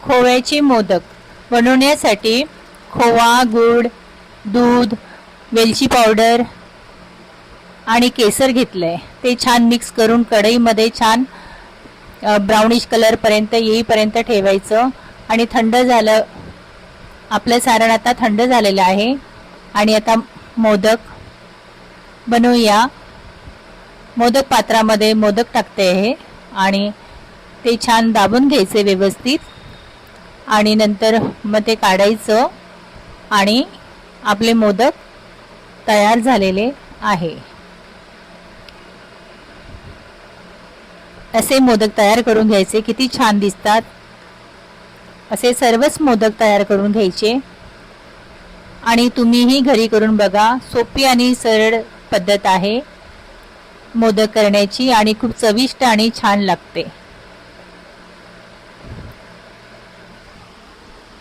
खोव्याचे मोदक बनवण्यासाठी खोवा, गूळ, दूध, वेलची पावडर आणि केसर घेतलंय। ते छान मिक्स करून कढईमध्ये छान ब्राउनिश कलर पर्यंत येईपर्यंत ठेवायचं आणि थंड झालं। आपलं सारण आता थंड झालेलं आहे आणि आता मोदक बनवूया। मोदक पात्रामध्ये मोदक टाकते आहे आणि ते छान दाबून घ्यायचे व्यवस्थित आणि नंतर मग ते काढायचं आणि आपले मोदक तयार झालेले आहे। असे मोदक तयार करून घ्यायचे, किती छान दिसतात। असे सर्वच मोदक तयार करून घ्यायचे आणि तुम्हीही घरी करून बघा। सोपी आणि सरळ पद्धत आहे मोदक करण्याची आणि खूप चविष्ट आणि छान लागते।